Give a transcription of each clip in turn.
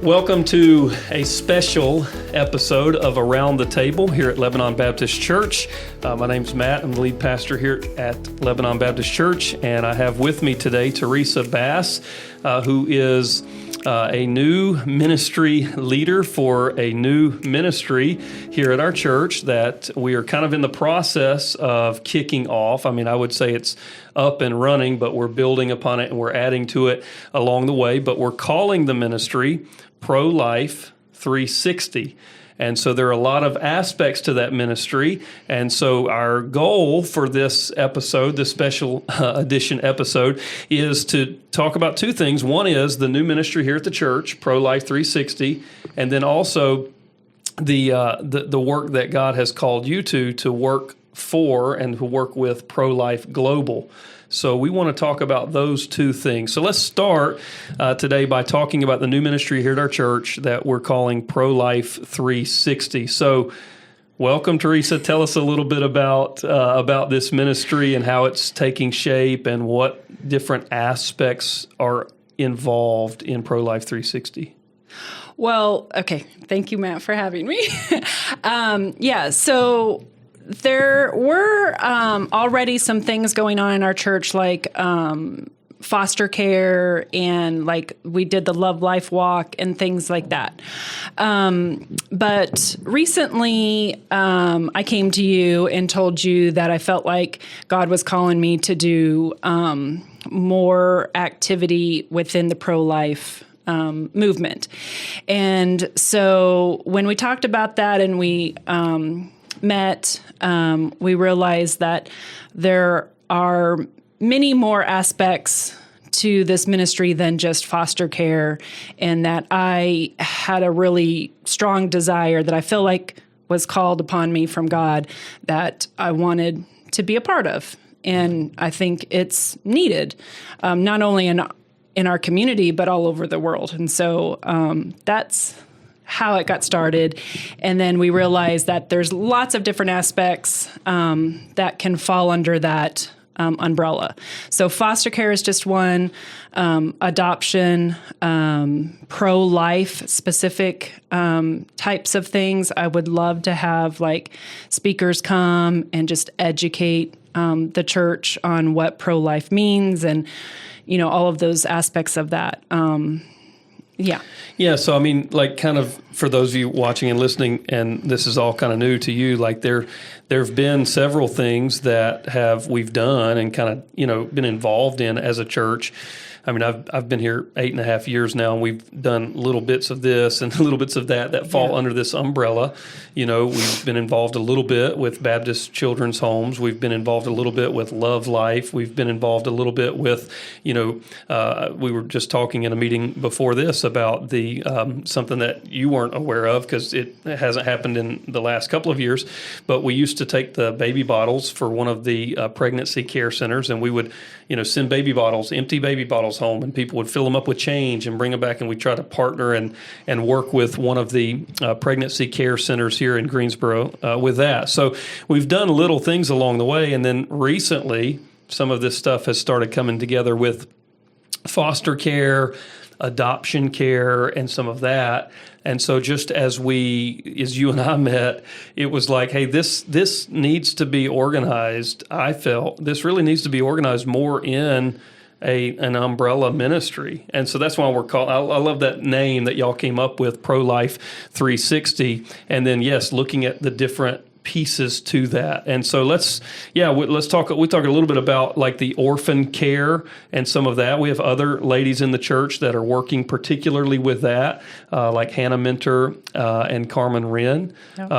Welcome to a special episode of Around the Table here at Lebanon Baptist Church. My name's Matt. I'm the lead pastor here at Lebanon Baptist Church, and I have with me today Teresa Bass, who is a new ministry leader for a new ministry here at our church that we are kind of in the process of kicking off. I mean, I would say it's up and running, but we're building upon it and we're adding to it along the way. But we're calling the ministry Pro-Life 360. And so there are a lot of aspects to that ministry. And so our goal for this episode, this special edition episode, is to talk about two things. One is the new ministry here at the church, Pro-Life 360, and then also the work that God has called you to work for and to work with Pro-Life Global. So we want to talk about those two things. So let's start today by talking about the new ministry here at our church that we're calling Pro-Life 360. So welcome, Teresa. Tell us a little bit about this ministry and how it's taking shape and what different aspects are involved in Pro-Life 360. Well, okay. Thank you, Matt, for having me. So there were already some things going on in our church, like foster care, and like we did the Love Life Walk and things like that. But recently, I came to you and told you that I felt like God was calling me to do more activity within the pro-life movement. And so when we talked about that and we met, we realized that there are many more aspects to this ministry than just foster care, and that I had a really strong desire that I feel like was called upon me from God that I wanted to be a part of. And I think it's needed, not only in our community, but all over the world. And so that's how it got started. And then we realized that there's lots of different aspects that can fall under that umbrella. So foster care is just one, adoption, pro-life specific types of things. I would love to have like speakers come and just educate the church on what pro-life means and, you know, all of those aspects of that. Yeah. So, I mean, like kind of for those of you watching and listening, and this is all kind of new to you, like there have been several things that we've done and kind of, been involved in as a church. I mean, I've been here 8.5 years now, and we've done little bits of this and little bits of that fall under this umbrella. We've been involved a little bit with Baptist Children's Homes. We've been involved a little bit with Love Life. We've been involved a little bit with, we were just talking in a meeting before this about the something that you weren't aware of because it hasn't happened in the last couple of years. But we used to take the baby bottles for one of the pregnancy care centers, and we would, send empty baby bottles home, and people would fill them up with change and bring them back, and we try to partner and work with one of the pregnancy care centers here in Greensboro with that. So we've done little things along the way, and then recently some of this stuff has started coming together with foster care, adoption care, and some of that. And so just as you and I met, it was like, hey, this needs to be organized. I felt this really needs to be organized more in an umbrella ministry. And so that's why we're called, I love that name that y'all came up with, Pro-Life 360. And then, yes, looking at the different pieces to that. And so let's talk a little bit about like the orphan care and some of that. We have other ladies in the church that are working particularly with that, like Hannah Minter and Carmen Wren,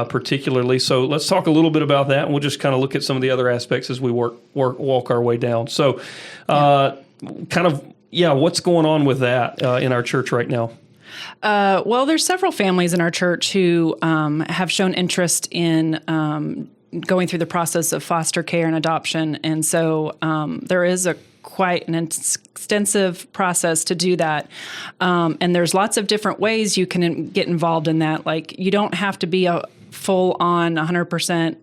particularly. So let's talk a little bit about that, and we'll just kind of look at some of the other aspects as we walk our way down. So what's going on with that in our church right now? Well, there's several families in our church who have shown interest in going through the process of foster care and adoption. And so there is quite an extensive process to do that. And there's lots of different ways you can get involved in that. Like, you don't have to be a full-on 100%,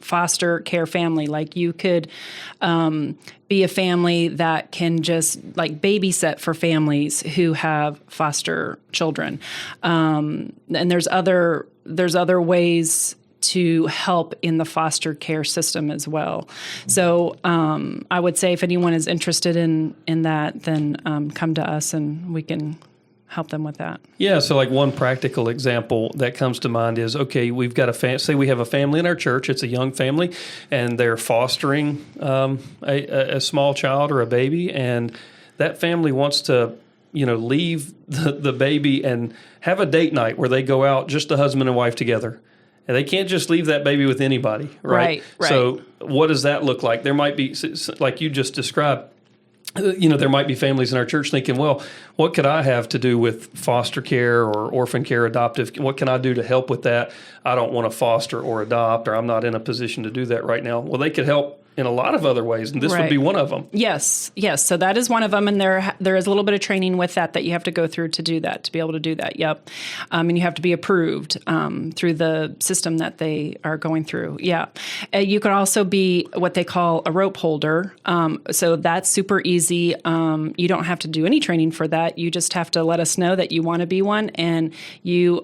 foster care family. Like you could be a family that can just like babysit for families who have foster children. And there's other ways to help in the foster care system as well. So I would say if anyone is interested in that, then come to us and we can help them with that. Yeah, so like one practical example that comes to mind is, okay, we've got say we have a family in our church, it's a young family, and they're fostering a small child or a baby, and that family wants to, leave the baby and have a date night where they go out, just the husband and wife together. And they can't just leave that baby with anybody, right? Right. So what does that look like? There might be, like you just described, there might be families in our church thinking, well, what could I have to do with foster care or orphan care, adoptive? What can I do to help with that? I don't want to foster or adopt, or I'm not in a position to do that right now. Well, they could help in a lot of other ways, and this would be one of them. Yes. So that is one of them, and there is a little bit of training with that you have to go through to do that, to be able to do that. Yep. And you have to be approved through the system that they are going through. Yeah. You could also be what they call a rope holder. So that's super easy. You don't have to do any training for that. You just have to let us know that you want to be one, and you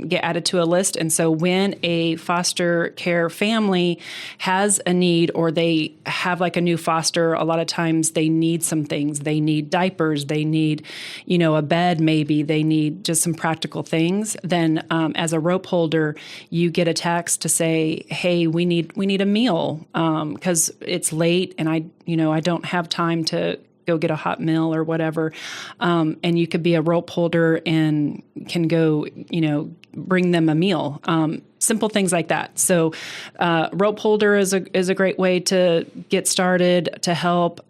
get added to a list. And so when a foster care family has a need, or they have like a new foster, a lot of times they need some things. They need diapers. They need, a bed maybe. They need just some practical things. Then as a rope holder, you get a text to say, hey, we need a meal because it's late and I don't have time to go get a hot meal or whatever. And you could be a rope holder and can go, bring them a meal. Simple things like that. So rope holder is a great way to get started, to help.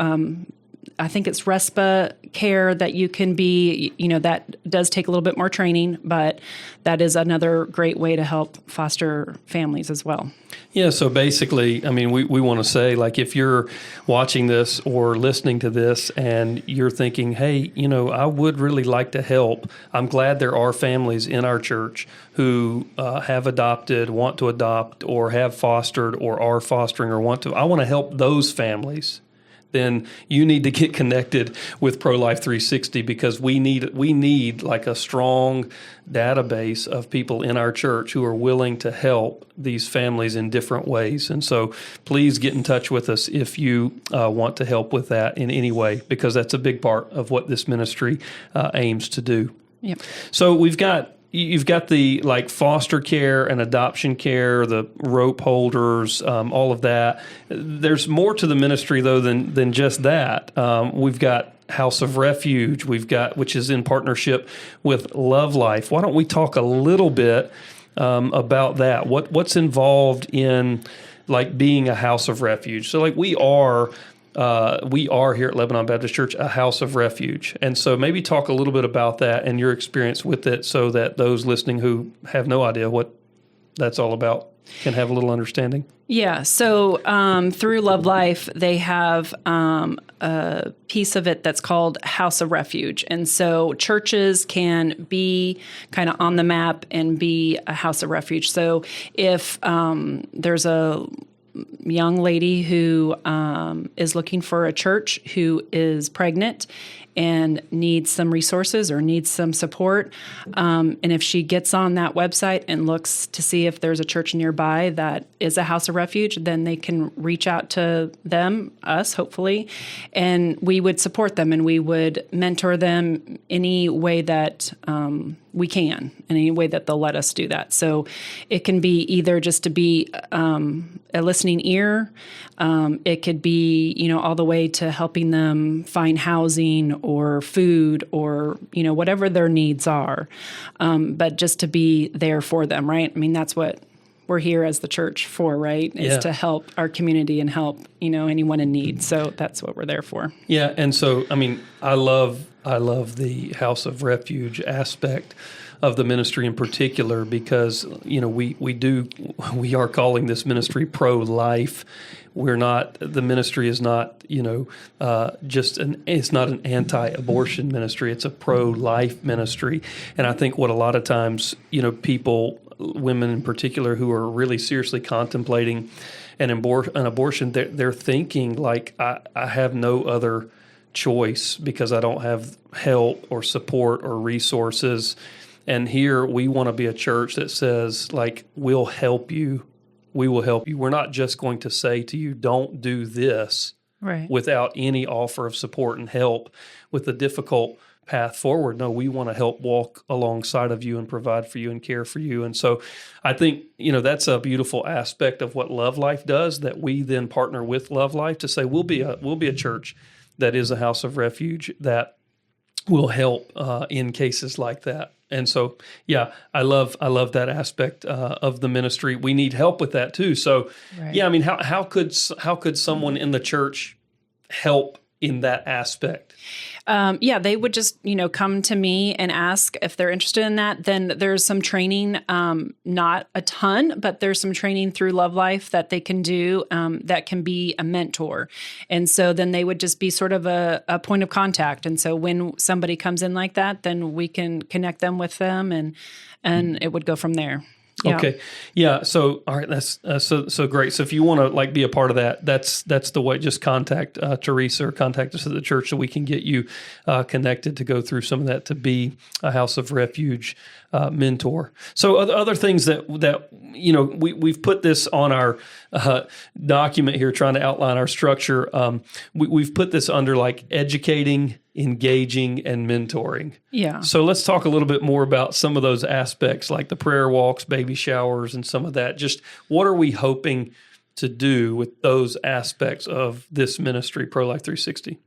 I think it's RESPA care that you can be, that does take a little bit more training, but that is another great way to help foster families as well. Yeah, so basically, we want to say, like, if you're watching this or listening to this and you're thinking, hey, I would really like to help. I'm glad there are families in our church who have adopted, want to adopt, or have fostered, or are fostering, or want to. I want to help those families. Then you need to get connected with Pro-Life 360, because we need like a strong database of people in our church who are willing to help these families in different ways. And so please get in touch with us if you want to help with that in any way, because that's a big part of what this ministry aims to do. Yep. So you've got the like foster care and adoption care, the rope holders, all of that. There's more to the ministry though than just that. We've got House of Refuge, which is in partnership with Love Life. Why don't we talk a little bit about that? What's involved in like being a house of refuge? So like we are here at Lebanon Baptist Church a house of refuge. And so maybe talk a little bit about that and your experience with it, so that those listening who have no idea what that's all about can have a little understanding. Yeah. So through Love Life, they have a piece of it that's called House of Refuge. And so churches can be kind of on the map and be a house of refuge. So if there's a young lady who is looking for a church, who is pregnant and needs some resources or needs some support, and if she gets on that website and looks to see if there's a church nearby that is a house of refuge, then they can reach out to us hopefully, and we would support them and we would mentor them any way that we can, in any way that they'll let us do that. So it can be either just to be a listening ear. It could be, all the way to helping them find housing or food or, whatever their needs are. But just to be there for them, right? That's what we're here as the church for, right? Is to help our community and help, anyone in need. So that's what we're there for. Yeah. And so, I love the House of Refuge aspect of the ministry in particular, because, we are calling this ministry pro-life. The ministry is not, it's not an anti-abortion ministry. It's a pro-life ministry. And I think what a lot of times, people women in particular who are really seriously contemplating an abortion, they're thinking like, I have no other choice because I don't have help or support or resources. And here we want to be a church that says, like, we'll help you. We will help you. We're not just going to say to you, don't do this, right, without any offer of support and help with the difficult path forward. No, we want to help walk alongside of you and provide for you and care for you. And so I think, that's a beautiful aspect of what Love Life does, that we then partner with Love Life to say, we'll be a church that is a house of refuge that will help in cases like that. And so, yeah, I love that aspect of the ministry. We need help with that too. So, right. yeah, I mean, how could someone in the church help in that aspect? They would just, come to me and ask if they're interested in that. Then there's some training, not a ton, but there's some training through Love Life that they can do that can be a mentor. And so then they would just be sort of a point of contact. And so when somebody comes in like that, then we can connect them with them and it would go from there. Yeah. Okay. Yeah. So, all right. That's so great. So if you want to be a part of that, that's the way. Just contact Teresa or contact us at the church so we can get you connected to go through some of that, to be a house of refuge mentor. So other things that we've put this on our document here, trying to outline our structure. We've put this under like educating, engaging, and mentoring. Yeah. So let's talk a little bit more about some of those aspects, like the prayer walks, baby showers, and some of that. Just what are we hoping to do with those aspects of this ministry, Pro-Life 360?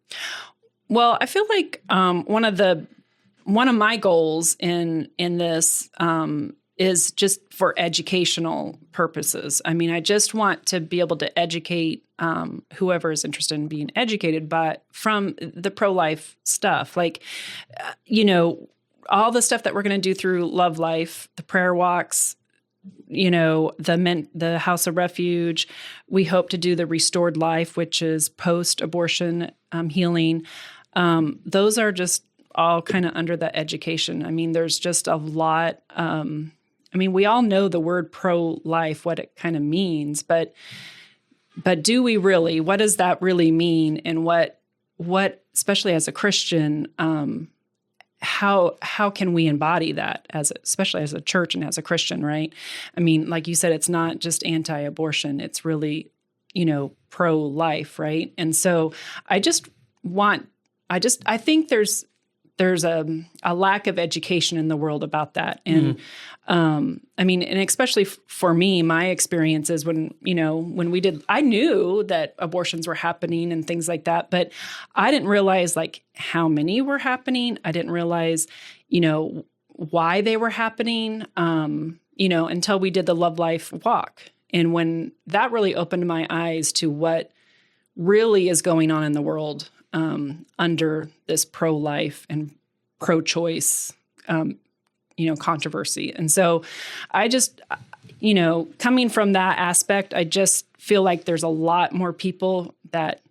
Well, I feel like one of my goals in this is just for educational purposes. I mean, I just want to be able to educate whoever is interested in being educated, but from the pro-life stuff, like, all the stuff that we're going to do through Love Life, the prayer walks, the House of Refuge. We hope to do the Restored Life, which is post-abortion healing. Those are just all kind of under the education. I mean, there's just a lot. We all know the word pro-life, what it kind of means, but do we really? What does that really mean? And what, especially as a Christian, how can we embody that especially as a church and as a Christian, right? I mean, like you said, it's not just anti-abortion; it's really, pro-life, right? And so I think there's a lack of education in the world about that. And, and especially for me, my experiences when I knew that abortions were happening and things like that, but I didn't realize like how many were happening. I didn't realize, why they were happening, until we did the Love Life walk. And when that really opened my eyes to what really is going on in the world, under this pro-life and pro-choice, controversy. And so I just, coming from that aspect, I just feel like there's a lot more people that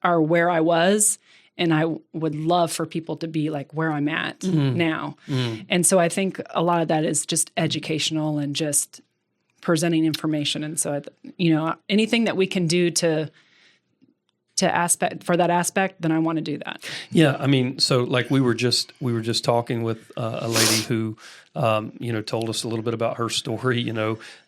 are where I was, and I would love for people to be like where I'm at now. And so I think a lot of that is just educational and just presenting information. And so, anything that we can do to aspect for that aspect, then I want to do that. Yeah, I mean, so like we were just talking with a lady who, told us a little bit about her story,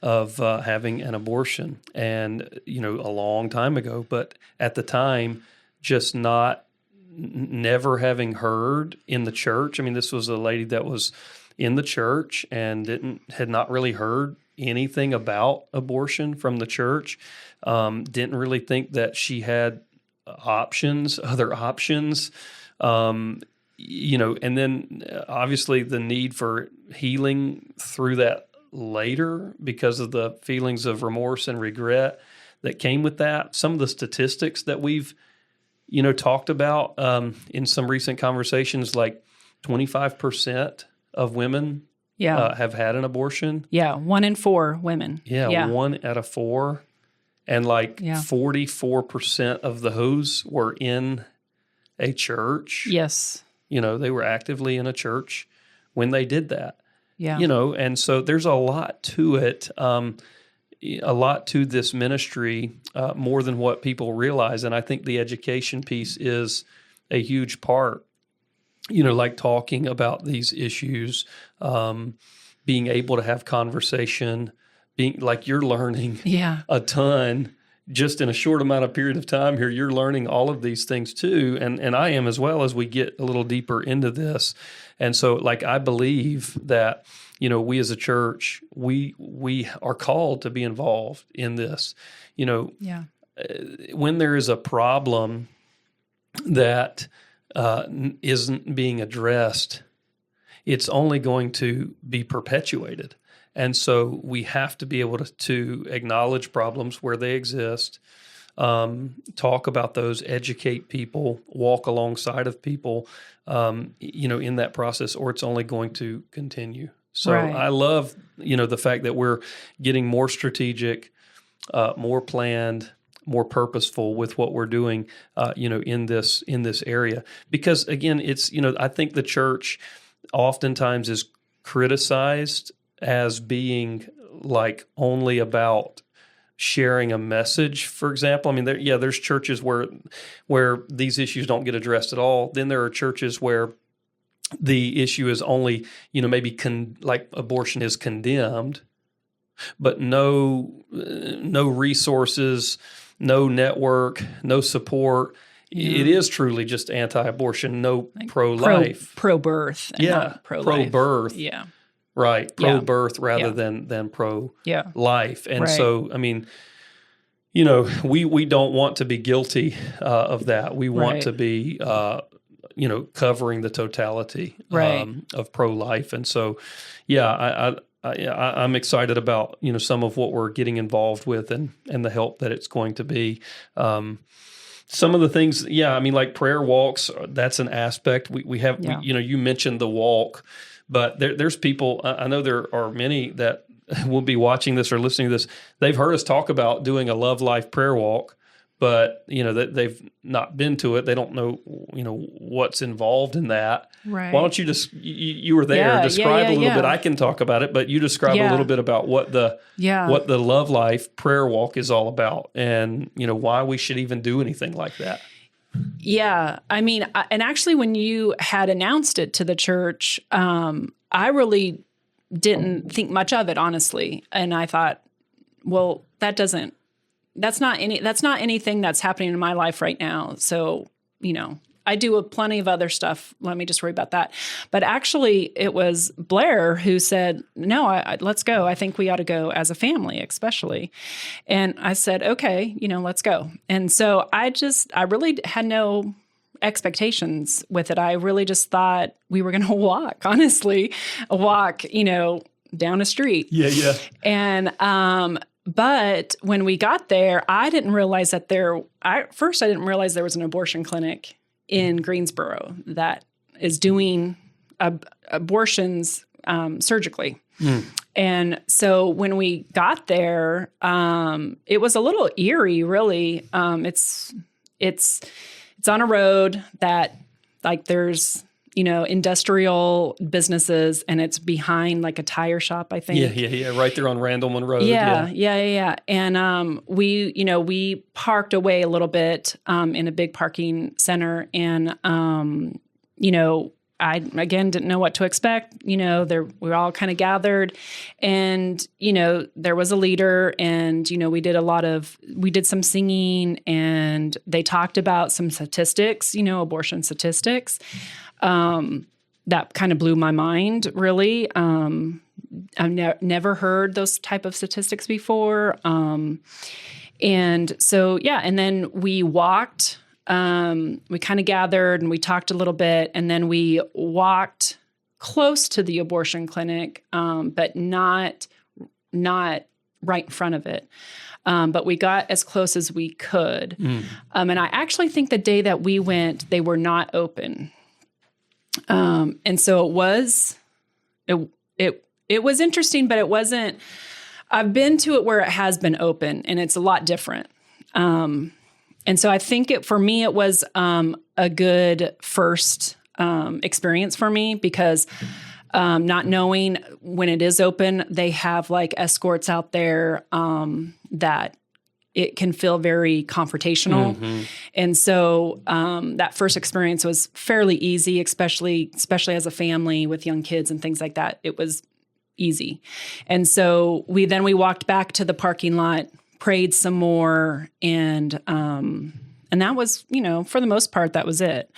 of having an abortion, and a long time ago, but at the time, just never having heard in the church. I mean, this was a lady that was in the church and had not really heard anything about abortion from the church. Didn't really think that she had other options, and then obviously the need for healing through that later because of the feelings of remorse and regret that came with that. Some of the statistics that we've, talked about in some recent conversations, like 25% of women have had an abortion. Yeah, 1 in 4 women. Yeah, 1 out of 4. And 44% of those were in a church. Yes. They were actively in a church when they did that. Yeah. And so there's a lot to it, a lot to this ministry, more than what people realize. And I think the education piece is a huge part, like talking about these issues, being able to have conversation, being like you're learning a ton just in a short amount of period of time here. You're learning all of these things too. And I am as well, as we get a little deeper into this. And so like, I believe that, we as a church, we are called to be involved in this, when there is a problem that isn't being addressed, it's only going to be perpetuated. And so we have to be able to acknowledge problems where they exist, talk about those, educate people, walk alongside of people, in that process, or it's only going to continue. So I love, the fact that we're getting more strategic, more planned, more purposeful with what we're doing, in this area. Because again, it's, I think the church oftentimes is criticized as being like only about sharing a message, for example. I mean, there's churches where these issues don't get addressed at all. Then there are churches where the issue is only, maybe like abortion is condemned, but no resources, no network, no support. Yeah. It is truly just anti-abortion, no like pro-life. Pro-birth. And not pro-life. Pro-birth. Yeah. Right. Pro-birth rather than pro-life. And so, I mean, we don't want to be guilty of that. We want to be, covering the totality of pro-life. And so, I'm excited about, some of what we're getting involved with and the help that it's going to be. Some of the things, like prayer walks, that's an aspect. We have, you mentioned the walk, but there's people, I know there are many that will be watching this or listening to this. They've heard us talk about doing a Love Life prayer walk, but, that they've not been to it. They don't know, what's involved in that. Right. Why don't you just, you were there, describe a little bit. I can talk about it, but you describe a little bit about what the Love Life prayer walk is all about and, why we should even do anything like that. Yeah. I mean, and actually when you had announced it to the church, I really didn't think much of it, honestly. And I thought, well, that's not anything that's happening in my life right now. So, I do plenty of other stuff. Let me just worry about that. But actually, it was Blair who said, no, let's go. I think we ought to go as a family, especially. And I said, okay, let's go. And so I really had no expectations with it. I really just thought we were going to walk, honestly, down a street. Yeah. And, but when we got there, I didn't realize that I didn't realize there was an abortion clinic in Greensboro that is doing abortions surgically. And so when we got there, it was a little eerie, really. It's on a road that like there's, industrial businesses, and it's behind like a tire shop, I think. Yeah. Right there on Randleman Road. Yeah. And we parked away a little bit in a big parking center, and I again didn't know what to expect. We were all kind of gathered, and there was a leader, and we did some singing, and they talked about some statistics, abortion statistics. That kind of blew my mind, really. I've never heard those type of statistics before. And so, and then we walked, we kind of gathered and we talked a little bit, and then we walked close to the abortion clinic, but not right in front of it. But we got as close as we could. And I actually think the day that we went, they were not open. And so it was interesting, but it wasn't. I've been to it where it has been open, and it's a lot different. And so I think for me, it was a good first experience for me, because not knowing when it is open, they have like escorts out there that it can feel very confrontational. Mm-hmm. And so that first experience was fairly easy, especially as a family with young kids and things like that. It was easy. And so we walked back to the parking lot, prayed some more, and that was, for the most part, that was it.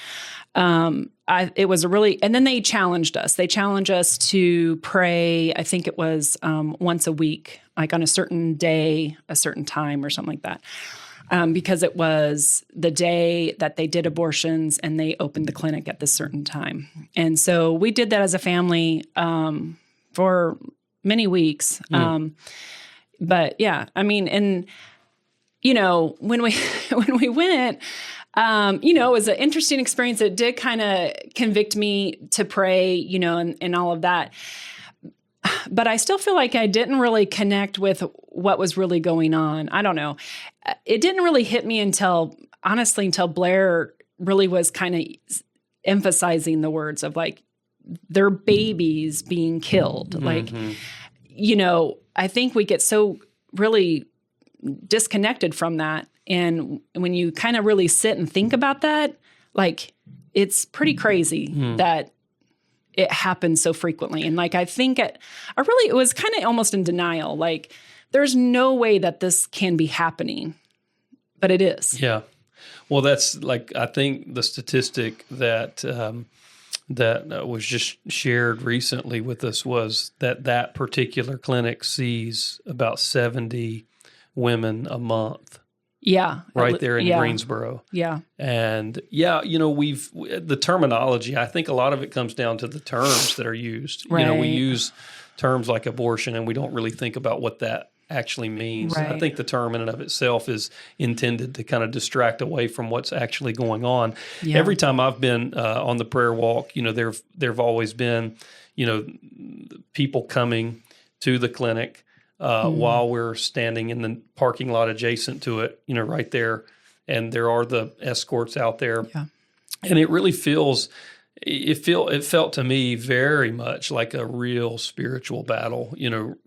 It was and then they challenged us. They challenged us to pray. I think it was once a week, like on a certain day, a certain time or something like that. Because it was the day that they did abortions and they opened the clinic at this certain time. And so we did that as a family for many weeks. But yeah, I mean, and, when we went, it was an interesting experience. It did kind of convict me to pray, and all of that. But I still feel like I didn't really connect with what was really going on. I don't know. It didn't really hit me until Blair really was kind of emphasizing the words of like their babies being killed. Mm-hmm. Like, I think we get so really disconnected from that. And when you kind of really sit and think about that, like it's pretty crazy that it happens so frequently. And like, I think it was kind of almost in denial. Like there's no way that this can be happening, but it is. Yeah. Well, that's like, I think the statistic that was just shared recently with us was that particular clinic sees about 70 women a month. Yeah. Right there in Greensboro. Yeah. And the terminology, I think a lot of it comes down to the terms that are used. Right. We use terms like abortion and we don't really think about what that actually means. Right. I think the term in and of itself is intended to kind of distract away from what's actually going on. Yeah. Every time I've been on the prayer walk, there've always been, people coming to the clinic while we're standing in the parking lot adjacent to it, right there. And there are the escorts out there. Yeah. And it really it felt to me very much like a real spiritual battle,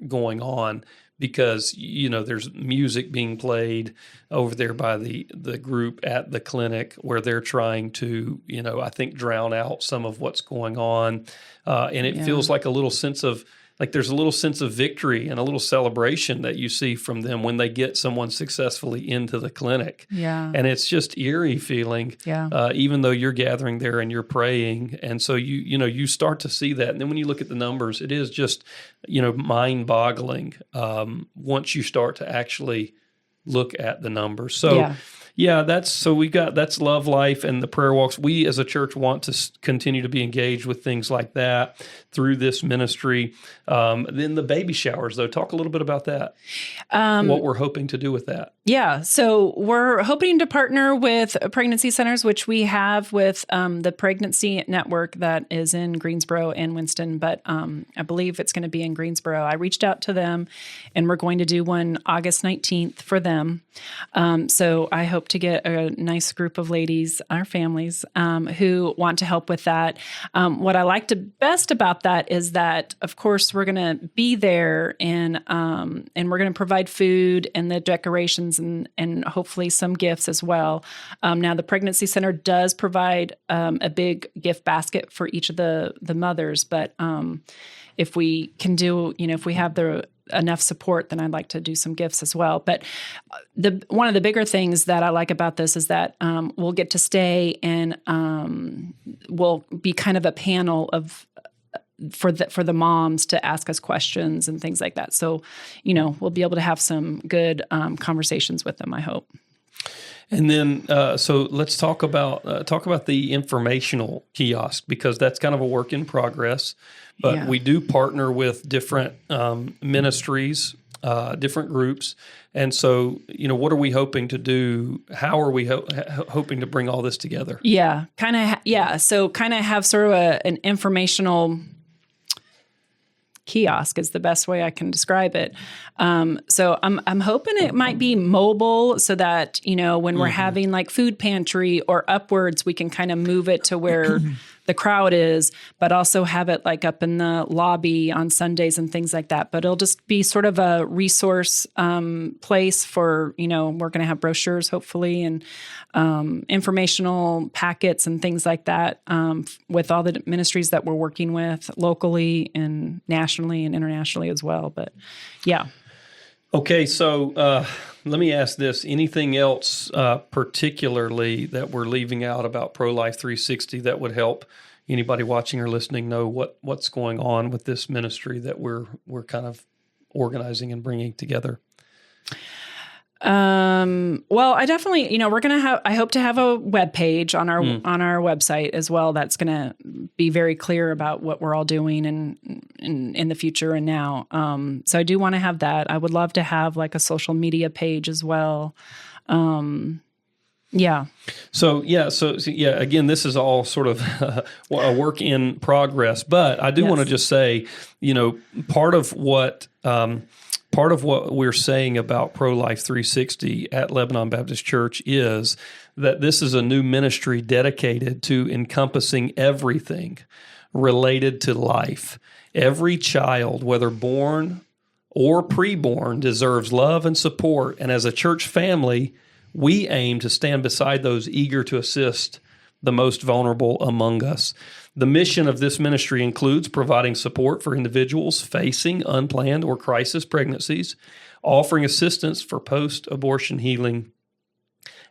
going on because, there's music being played over there by the group at the clinic where they're trying to, I think drown out some of what's going on. And it feels like there's a little sense of victory and a little celebration that you see from them when they get someone successfully into the clinic. Yeah. And it's just eerie feeling, even though you're gathering there and you're praying. And so you start to see that. And then when you look at the numbers, it is just, mind-boggling once you start to actually look at the numbers. So that's Love Life and the prayer walks. We as a church want to continue to be engaged with things like that through this ministry. Then the baby showers, though, talk a little bit about that. What we're hoping to do with that. Yeah. So we're hoping to partner with pregnancy centers, which we have with the Pregnancy Network that is in Greensboro and Winston, but I believe it's going to be in Greensboro. I reached out to them and we're going to do one August 19th for them. So I hope to get a nice group of ladies, our families, who want to help with that. What I liked best about that is that, of course, we're going to be there and we're going to provide food and the decorations and hopefully some gifts as well. Now, the Pregnancy Center does provide a big gift basket for each of the mothers, but if we can do, if we have enough support, then I'd like to do some gifts as well. But one of the bigger things that I like about this is that we'll get to stay and we'll be kind of a panel for the moms to ask us questions and things like that. So, we'll be able to have some good conversations with them, I hope. And then, so let's talk about the informational kiosk, because that's kind of a work in progress. But we do partner with different ministries, different groups. And so, what are we hoping to do? How are we hoping to bring all this together? Yeah, So kind of have sort of an informational kiosk is the best way I can describe it. So I'm hoping it might be mobile so that, when we're having like food pantry or upwards, we can kind of move it to where the crowd is, but also have it like up in the lobby on Sundays and things like that. But it'll just be sort of a resource place for, we're going to have brochures hopefully and informational packets and things like that with all the ministries that we're working with locally and nationally and internationally as well. But yeah. Okay, so let me ask this. Anything else particularly that we're leaving out about Pro-Life 360 that would help anybody watching or listening know what's going on with this ministry that we're kind of organizing and bringing together? Well, I definitely, we're going to I hope to have a web page on our website as well. That's going to be very clear about what we're all doing and in the future and now. So I do want to have that. I would love to have like a social media page as well. Yeah. So again, this is all sort of a work in progress, but I do want to just say, part of what we're saying about Pro-Life 360 at Lebanon Baptist Church is that this is a new ministry dedicated to encompassing everything related to life. Every child, whether born or preborn, deserves love and support. And as a church family, we aim to stand beside those eager to assist the most vulnerable among us. The mission of this ministry includes providing support for individuals facing unplanned or crisis pregnancies, offering assistance for post-abortion healing,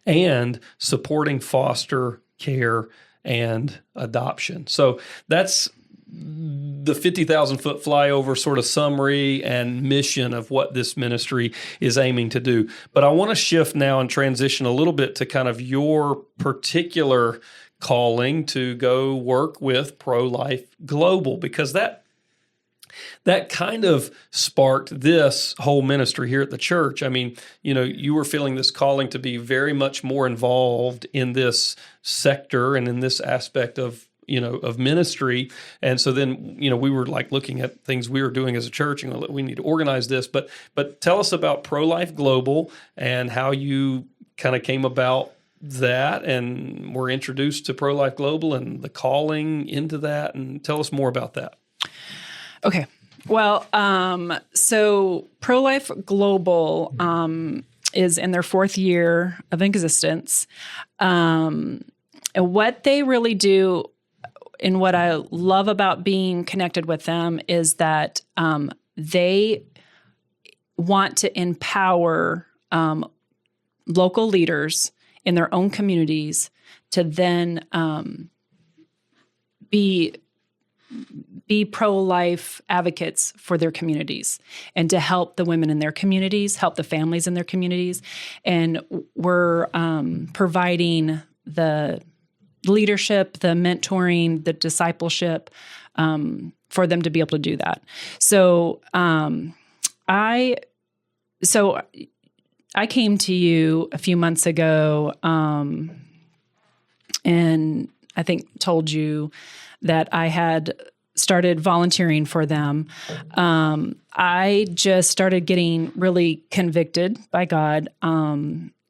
and supporting foster care and adoption. So that's the 50,000-foot flyover sort of summary and mission of what this ministry is aiming to do. But I want to shift now and transition a little bit to kind of your particular calling to go work with Pro-Life Global, because that kind of sparked this whole ministry here at the church. I mean, you were feeling this calling to be very much more involved in this sector and in this aspect of ministry. And so then, we were like looking at things we were doing as a church and we need to organize this. But tell us about Pro-Life Global and how you kind of came about that and were introduced to Pro-Life Global and the calling into that, and tell us more about that. Okay. Well, so Pro-Life Global is in their 4th year of existence. And what they really do and what I love about being connected with them is that they want to empower local leaders in their own communities to then be pro-life advocates for their communities and to help the women in their communities, help the families in their communities. And we're providing the leadership, the mentoring, the discipleship for them to be able to do that. So I came to you a few months ago and I think told you that I had started volunteering for them. I just started getting really convicted by God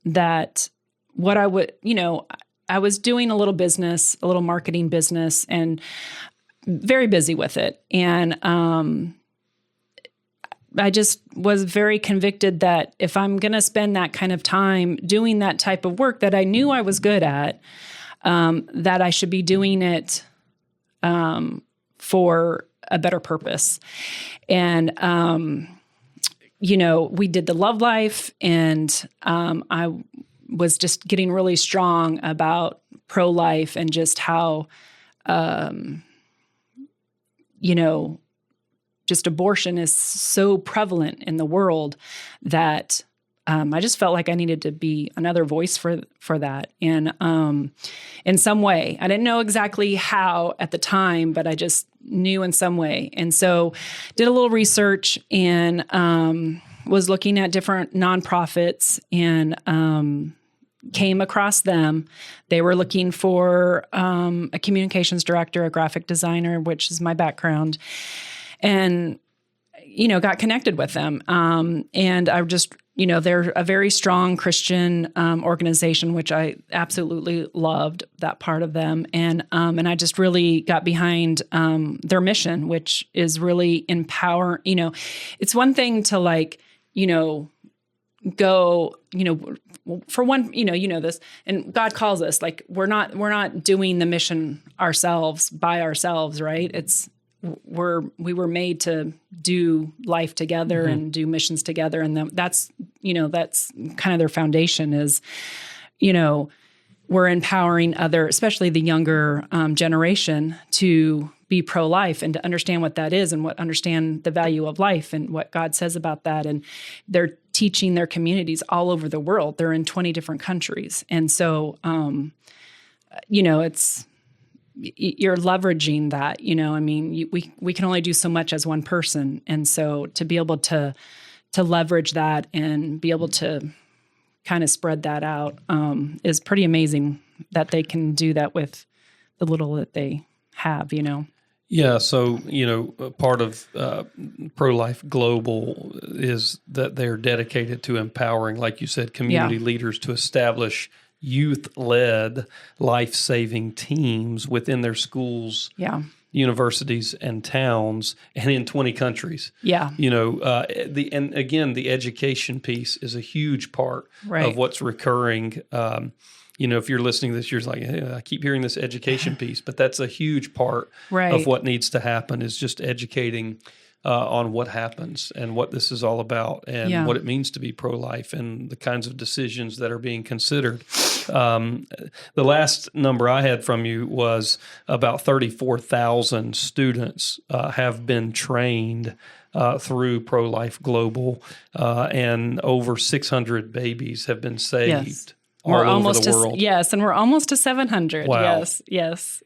that what I would, I was doing a little marketing business and very busy with it. And I just was very convicted that if I'm going to spend that kind of time doing that type of work that I knew I was good at, that I should be doing it for a better purpose. And, we did the Love Life, and I was just getting really strong about pro-life and just how, just abortion is so prevalent in the world that I just felt like I needed to be another voice for that. And in some way, I didn't know exactly how at the time, but I just knew in some way. And so did a little research and was looking at different nonprofits and came across them. They were looking for a communications director, a graphic designer, which is my background. And got connected with them. And I just, they're a very strong Christian organization, which I absolutely loved that part of them. And I just really got behind their mission, which is really empower. It's one thing to go, for one, this, and God calls us, like, we're not doing the mission ourselves by ourselves, right? We were made to do life together and do missions together. And that's kind of their foundation is, we're empowering especially the younger generation to be pro-life and to understand what that is and understand the value of life and what God says about that. And they're teaching their communities all over the world. They're in 20 different countries. And so, you're leveraging that, we can only do so much as one person. And so to be able to leverage that and be able to kind of spread that out is pretty amazing that they can do that with the little that they have, Yeah, so, part of Pro-Life Global is that they're dedicated to empowering, like you said, community leaders to establish youth-led life-saving teams within their schools, universities, and towns, and in 20 countries. Yeah. And again, the education piece is a huge part of what's recurring. If you're listening to this, you're like, hey, I keep hearing this education piece, but that's a huge part of what needs to happen is just educating on what happens and what this is all about and what it means to be pro-life and the kinds of decisions that are being considered. The last number I had from you was about 34,000 students have been trained through Pro-Life Global, and over 600 babies have been saved. Yes. All over the world. Yes, and we're almost to 700. Wow. Yes.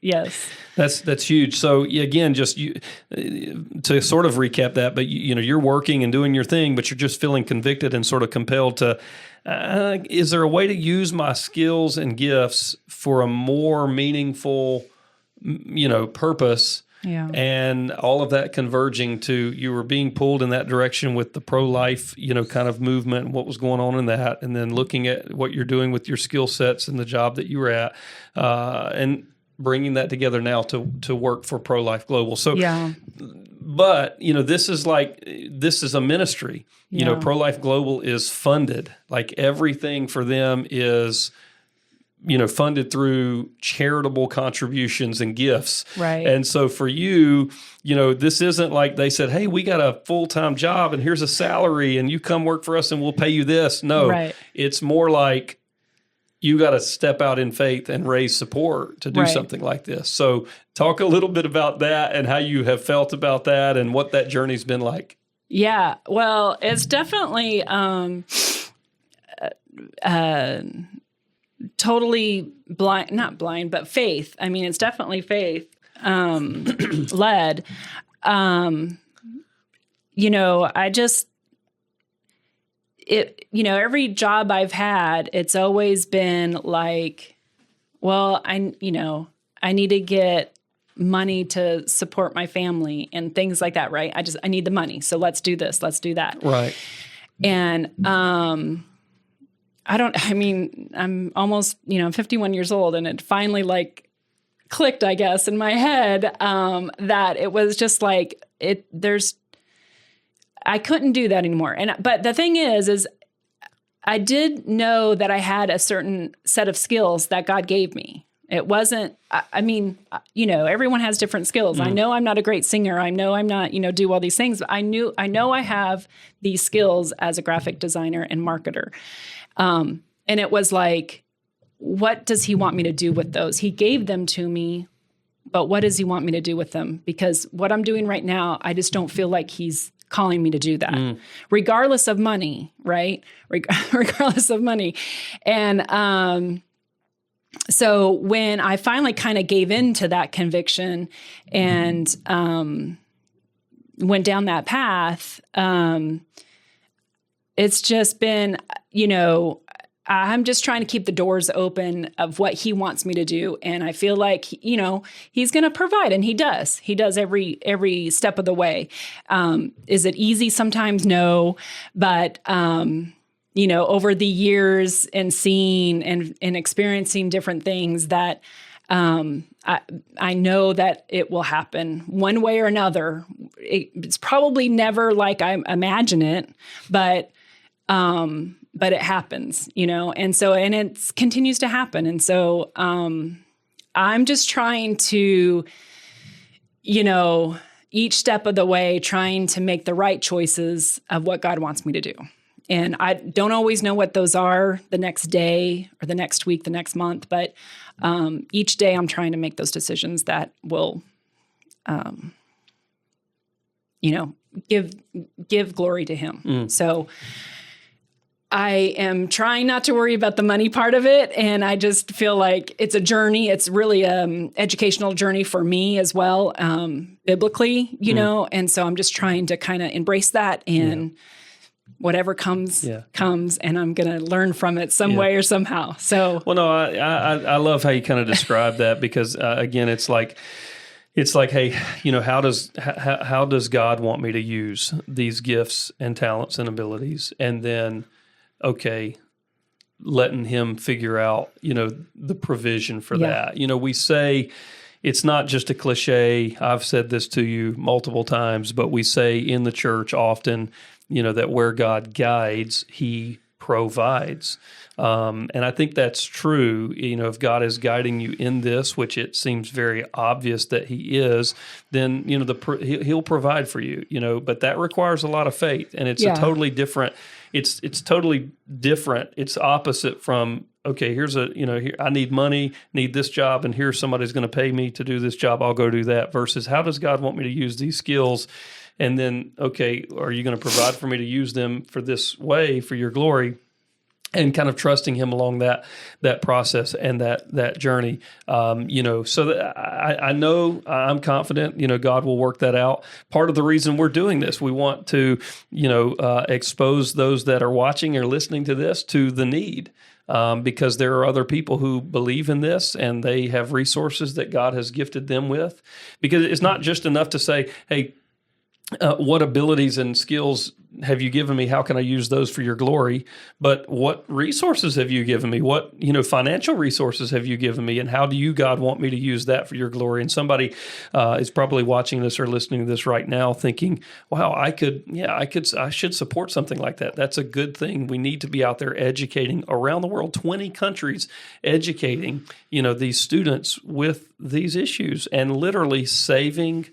That's huge. So again, just to sort of recap that, but you're working and doing your thing, but you're just feeling convicted and sort of compelled to. Is there a way to use my skills and gifts for a more meaningful, purpose? Yeah. And all of that converging to you were being pulled in that direction with the pro-life, kind of movement and what was going on in that, and then looking at what you're doing with your skill sets and the job that you were at, and bringing that together now to work for Pro-Life Global. So, but this is a ministry. Pro-Life Global is funded. Like everything for them is funded through charitable contributions and gifts. Right. And so for you, this isn't like they said, hey, we got a full-time job and here's a salary and you come work for us and we'll pay you this. No, it's more like you got to step out in faith and raise support to do something like this. So talk a little bit about that and how you have felt about that and what that journey's been like. Yeah, well, it's definitely totally not blind, but faith. I mean, it's definitely faith led. Every job I've had, it's always been like, well, I need to get money to support my family and things like that, right? I need the money. So let's do this, let's do that. Right. And, I'm almost, I'm 51 years old, and it finally clicked, I guess, in my head, that it was just like, I couldn't do that anymore. But the thing is I did know that I had a certain set of skills that God gave me. It wasn't, everyone has different skills. I know I'm not a great singer. I know I'm not, do all these things, but I know I have these skills as a graphic designer and marketer. And it was like, what does he want me to do with those? He gave them to me, but what does he want me to do with them? Because what I'm doing right now, I just don't feel like he's calling me to do that, regardless of money, right? Regardless of money. And so when I finally kind of gave in to that conviction and went down that path, it's just been, I'm just trying to keep the doors open of what he wants me to do. And I feel like, he's going to provide, and he does. He does every step of the way. Is it easy? Sometimes no. But, over the years and seeing and experiencing different things that I know that it will happen one way or another. It's probably never like I imagine it, but it happens, and it continues to happen. And so, I'm just trying to, each step of the way, trying to make the right choices of what God wants me to do. And I don't always know what those are the next day or the next week, the next month, but, each day I'm trying to make those decisions that will, give glory to him. So, I am trying not to worry about the money part of it. And I just feel like it's a journey. It's really an educational journey for me as well, biblically, and so I'm just trying to kind of embrace that, and whatever comes, comes, and I'm going to learn from it some way or somehow. So, well, no, I love how you kind of describe that, because again, it's like, hey, how does God want me to use these gifts and talents and abilities? And then, okay, letting him figure out, the provision for that. We say it's not just a cliche. I've said this to you multiple times, but we say in the church often, that where God guides, he provides. And I think that's true. If God is guiding you in this, which it seems very obvious that he is, then, he'll provide for you, but that requires a lot of faith, and it's a totally different, it's totally different. It's opposite from, okay, here's here, I need money, need this job, and here's somebody's going to pay me to do this job. I'll go do that, versus how does God want me to use these skills? And then, okay, are you going to provide for me to use them for this way, for your glory? And kind of trusting him along that process and that journey, so that I know, I'm confident, God will work that out. Part of the reason we're doing this, we want to, expose those that are watching or listening to this to the need, because there are other people who believe in this, and they have resources that God has gifted them with. Because it's not just enough to say, hey, what abilities and skills have you given me? How can I use those for your glory? But what resources have you given me? What, financial resources have you given me? And how do you, God, want me to use that for your glory? And somebody is probably watching this or listening to this right now thinking, wow, I should support something like that. That's a good thing. We need to be out there educating around the world, 20 countries, educating, these students with these issues and literally saving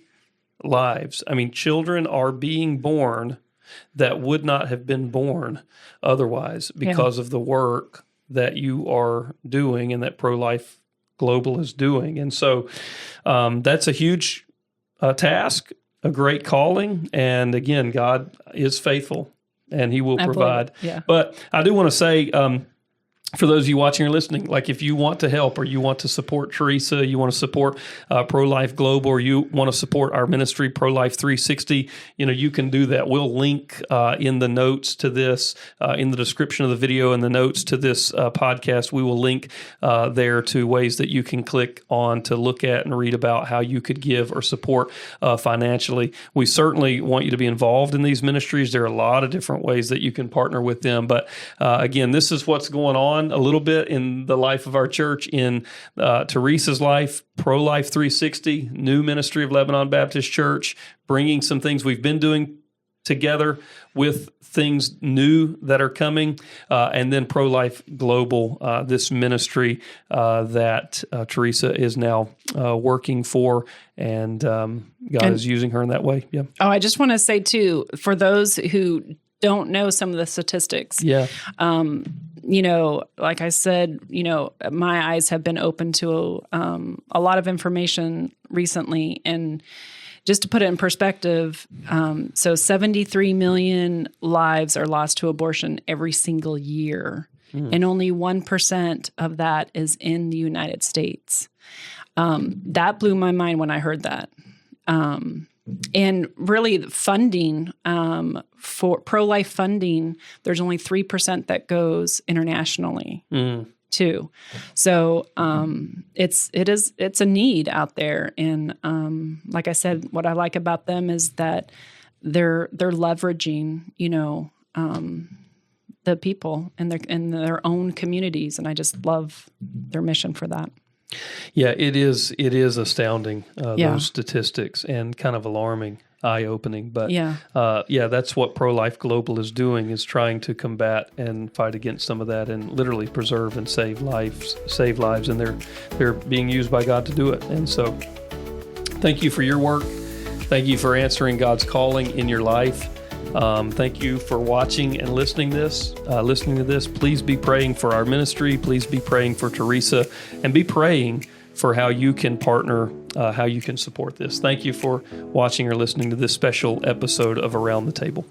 lives. I mean, children are being born that would not have been born otherwise because of the work that you are doing and that Pro-Life Global is doing. And so that's a huge task, a great calling. And again, God is faithful and he will provide. But I do want to say, for those of you watching or listening, like if you want to help or you want to support Teresa, you want to support Pro-Life Global, or you want to support our ministry, Pro-Life 360, you can do that. We'll link in the notes to this, in the description of the video and the notes to this podcast, we will link there to ways that you can click on to look at and read about how you could give or support financially. We certainly want you to be involved in these ministries. There are a lot of different ways that you can partner with them. But again, this is what's going on a little bit in the life of our church, in Teresa's life, Pro-Life 360, new ministry of Lebanon Baptist Church, bringing some things we've been doing together with things new that are coming, and then Pro-Life Global, this ministry that Teresa is now working for, and God is using her in that way. Yeah. Oh, I just want to say too, for those who don't know some of the statistics. Like I said, my eyes have been open to a lot of information recently. And just to put it in perspective, so 73 million lives are lost to abortion every single year. And only 1% of that is in the United States. That blew my mind when I heard that. And really, the funding for pro-life funding, there's only 3% that goes internationally too. So it's a need out there. And like I said, what I like about them is that they're leveraging, the people in their own communities, and I just love their mission for that. Yeah, it is astounding, those statistics, and kind of alarming, eye-opening. But that's what Pro-Life Global is doing, is trying to combat and fight against some of that and literally preserve and save lives, and they're being used by God to do it. And so thank you for your work. Thank you for answering God's calling in your life. Thank you for watching and listening to this. Please be praying for our ministry. Please be praying for Teresa, and be praying for how you can partner, how you can support this. Thank you for watching or listening to this special episode of Around the Table.